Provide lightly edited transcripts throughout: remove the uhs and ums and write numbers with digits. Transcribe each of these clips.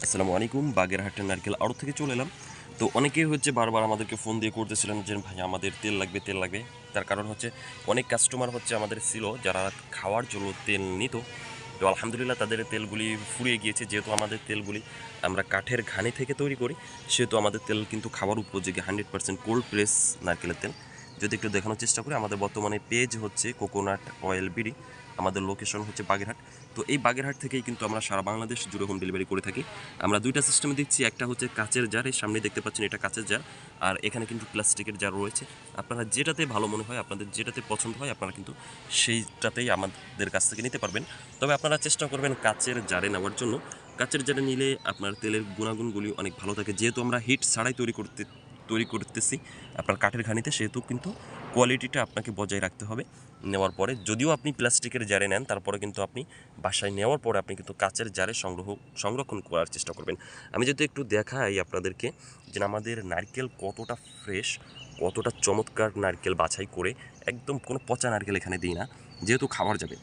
আসসালামু আলাইকুম। বাগেরহাটের নারকেল আড়ত থেকে চলে এলাম। তো অনেকেই হচ্ছে বারবার আমাদেরকে ফোন দিয়ে করতেছিলেন যে ভাই আমাদের তেল লাগবে তেল লাগবে। তার কারণ হচ্ছে অনেক কাস্টমার হচ্ছে আমাদের ছিল যারা খাওয়ার জন্য তেল নিত। তো আলহামদুলিল্লাহ তাদের তেলগুলি ফুরিয়ে গিয়েছে। যেহেতু আমাদের তেলগুলি আমরা কাঠের ঘানি থেকে তৈরি করি, সেহেতু আমাদের তেল কিন্তু খাওয়ার উপযোগী 100% কোল্ড প্রেস নারকেলের তেল। যদি একটু দেখানোর চেষ্টা করি, আমাদের বর্তমানে পেজ হচ্ছে কোকোনাট অয়েল বিডি, আমাদের লোকেশন হচ্ছে বাগেরহাট। তো এই বাগেরহাট থেকেই কিন্তু আমরা সারা বাংলাদেশ জুড়ে হোম ডেলিভারি করে থাকি। আমরা দুইটা সিস্টেমে দিচ্ছি, একটা হচ্ছে কাচের জার, এই সামনে দেখতে পাচ্ছেন এটা কাচের জার, আর এখানে কিন্তু প্লাস্টিকের জার রয়েছে। আপনারা যেটাতে ভালো মনে হয়, আপনাদের যেটাতে পছন্দ হয়, আপনারা কিন্তু সেইটাতেই আমাদের কাছ থেকে নিতে পারবেন। তবে আপনারা চেষ্টা করবেন কাচের জারে নেওয়ার জন্য। কাচের জারে নিলে আপনার তেলের গুণাগুণগুলি অনেক ভালো থাকে, যেহেতু আমরা হিট ছাড়াই তৈরি করতেছি আপনার কাঠের ঘানিতে, সেহেতু কিন্তু কোয়ালিটিটা আপনাকে বজায় রাখতে হবে নেওয়ার পরে। যদিও আপনি প্লাস্টিকের জারে নেন, তারপরে কিন্তু আপনি বাসায় নেওয়ার পরে আপনি কিন্তু কাচের জারে সংরক্ষণ করার চেষ্টা করবেন। আমি যদি একটু দেখাই আপনাদেরকে যে আমাদের নারকেল কতটা ফ্রেশ, কতটা চমৎকার নারকেল বাছাই করে, একদম কোনো পচা নারকেল এখানে দিই না, যেহেতু খাবার যাবে।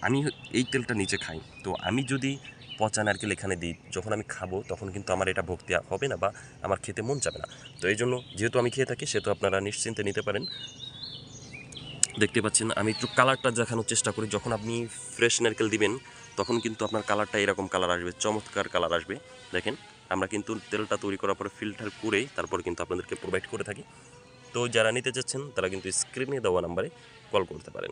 আমি এই তেলটা নিচে খাই, তো আমি যদি পচা নারকেল এখানে দিই, যখন আমি খাবো তখন কিন্তু আমার এটা ভক্তি হবে না বা আমার খেতে মন যাবে না। তো এই জন্য যেহেতু আমি খেয়ে থাকি, সেহেতু আপনারা নিশ্চিন্তে নিতে পারেন। দেখতে পাচ্ছেন আমি একটু কালারটা দেখানোর চেষ্টা করি। যখন আপনি ফ্রেশ নারকেল দিবেন, তখন কিন্তু আপনার কালারটা এরকম কালার আসবে, চমৎকার কালার আসবে। দেখেন, আমরা কিন্তু তেলটা তৈরি করার পরে ফিল্টার করে তারপর কিন্তু আপনাদেরকে প্রোভাইড করে থাকি। তো যারা নিতে চাচ্ছেন তারা কিন্তু স্ক্রিনে দেওয়া নাম্বারে কল করতে পারেন।